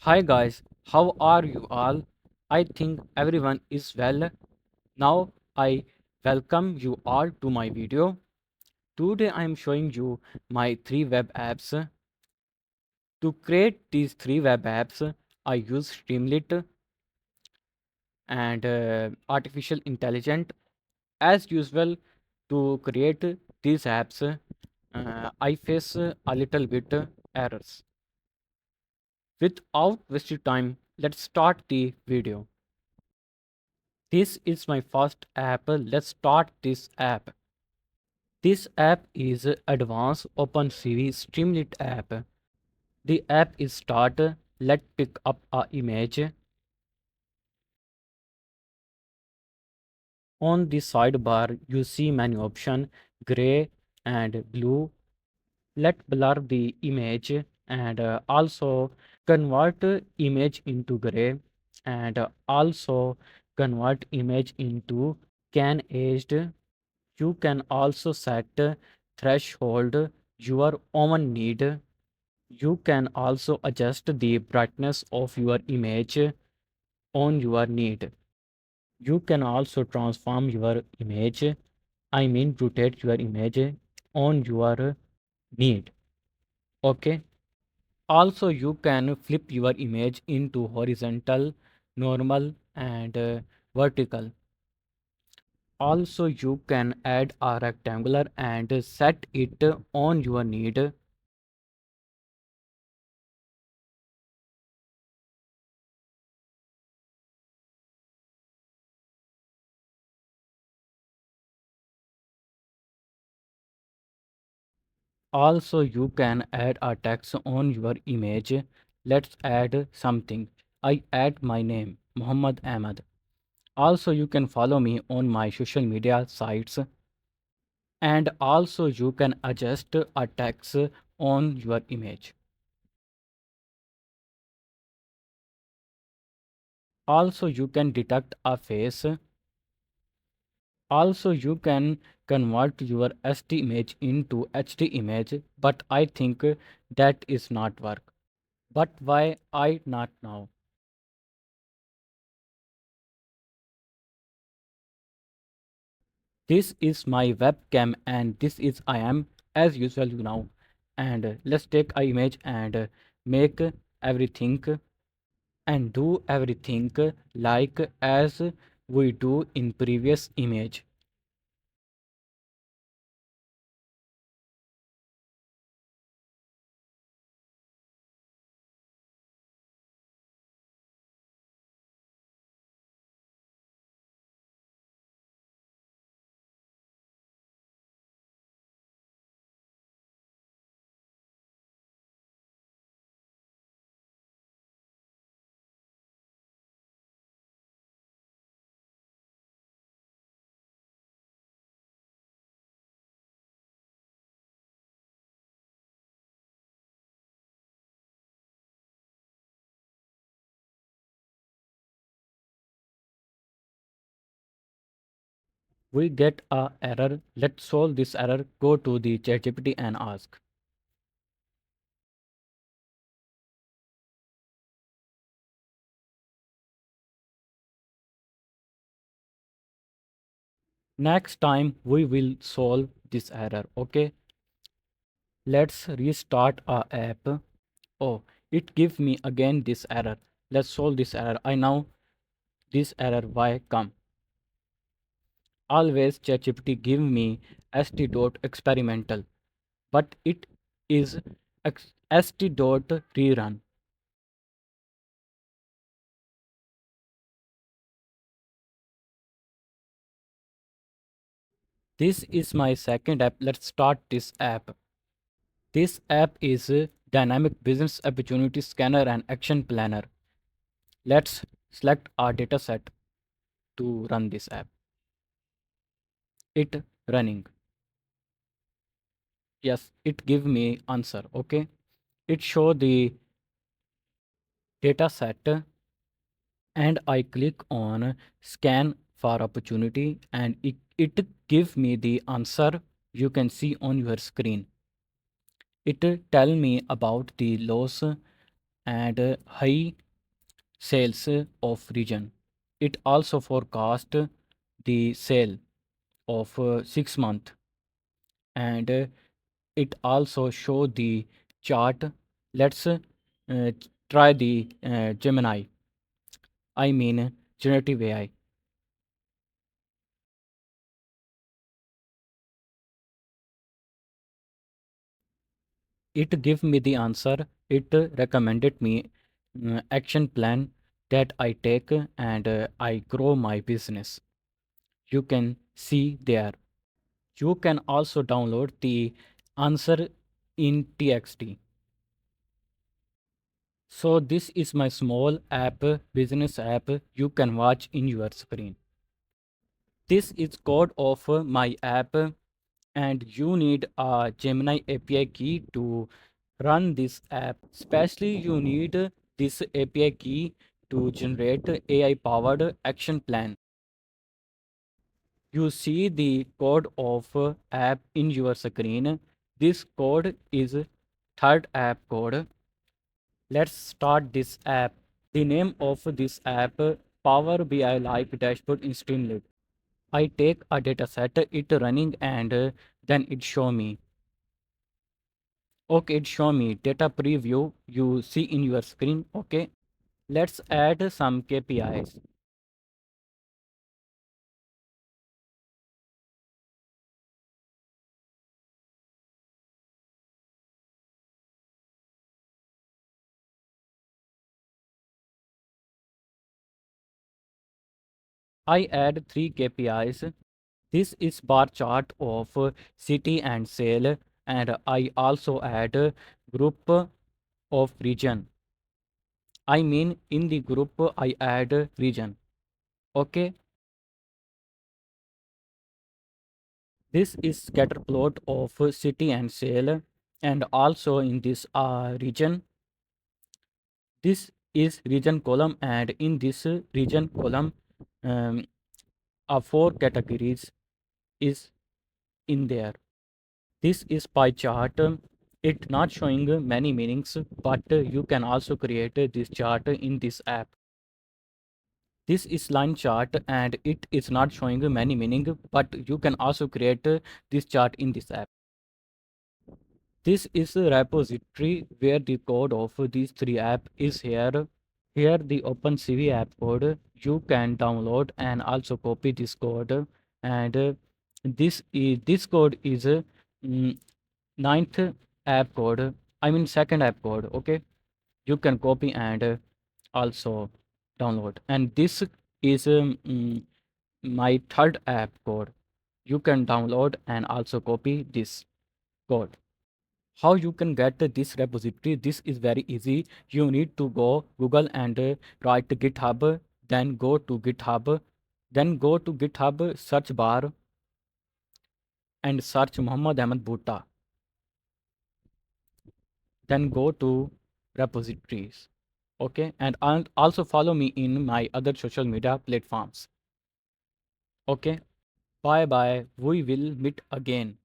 Hi guys, how are you all? I think everyone is well. Now I welcome you all to my video. Today I am showing you my three web apps. To create these three web apps, I use Streamlit and artificial intelligence. As usual, to create these apps, I face a little bit errors. Without wasting time, let's start the video. This is my first app. Let's start this app. This app is advanced OpenCV Streamlit app. The app is start. Let's pick up a image. On the sidebar, you see many options, gray and blue. Let blur the image and also convert image into gray and also convert image into can aged. You can also set threshold your own need. You can also adjust the brightness of your image on your need. You can also transform your image, I mean rotate your image on your need. Okay. Also, you can flip your image into horizontal, normal, and vertical. Also, you can add a rectangular and set it on your need. Also, you can add a text on your image. Let's add something. I add my name, Muhammad Ahmed. Also, you can follow me on my social media sites. And also, you can adjust a text on your image. Also, you can detect a face. Also, you can convert your SD image into HD image, but I think that is not work. But why I not now? This is my webcam and this is I am as usual now. And let's take a image and make everything and do everything like as we do in previous image. We get a error. Let's solve this error. Go to the ChatGPT and ask. Next time we will solve this error. Okay. Let's restart our app. Oh, it give me again this error. Let's solve this error. I know this error why come. Always ChatGPT give me st.experimental, but it is st.rerun. This is my second app. Let's start this app. This app is a dynamic business opportunity scanner and action planner. Let's select our dataset to run this app. It running. Yes, it give me answer. Okay. It show the dataset and I click on scan for opportunity and it give me the answer you can see on your screen. It tell me about the loss and high sales of region. It also forecast the sale of 6 month, and it also show the chart. Let's try the Gemini. I mean generative AI. It give me the answer. It recommended me action plan that I take, and I grow my business. You can see there. You can also download the answer in txt. So this is my small app, business app you can watch in your screen. This is code of my app, and you need a Gemini API key to run this app. Especially you need this API key to generate AI powered action plan. You see the code of app in your screen. This code is third app code. Let's start this app. The name of this app, Power BI Live Dashboard in Streamlit. I take a dataset, it running, and then it show me. Okay, it show me data preview you see in your screen. Okay, let's add some KPIs. I add three KPIs. This is bar chart of city and sale, and I also add group of region. I mean in the group I add region. Okay, this is scatter plot of city and sale, and also in this region. This is region column, and in this region column, um, four categories is in there. This is pie chart. It not showing many meanings, but you can also create this chart in this app. This is line chart, and it is not showing many meaning, but you can also create this chart in this app. This is a repository where the code of these three app is here. Here the OpenCV app code you can download and also copy this code, and this code is mm, ninth app code. I mean second app code. Okay, you can copy and also download. And this is my third app code. You can download and also copy this code. How you can get this repository? This is very easy. You need to go Google and write GitHub, then go to GitHub, then go to GitHub search bar and search Muhammad Ahmed Bhutta, then go to repositories. Okay, and also follow me in my other social media platforms. Okay, bye bye, we will meet again.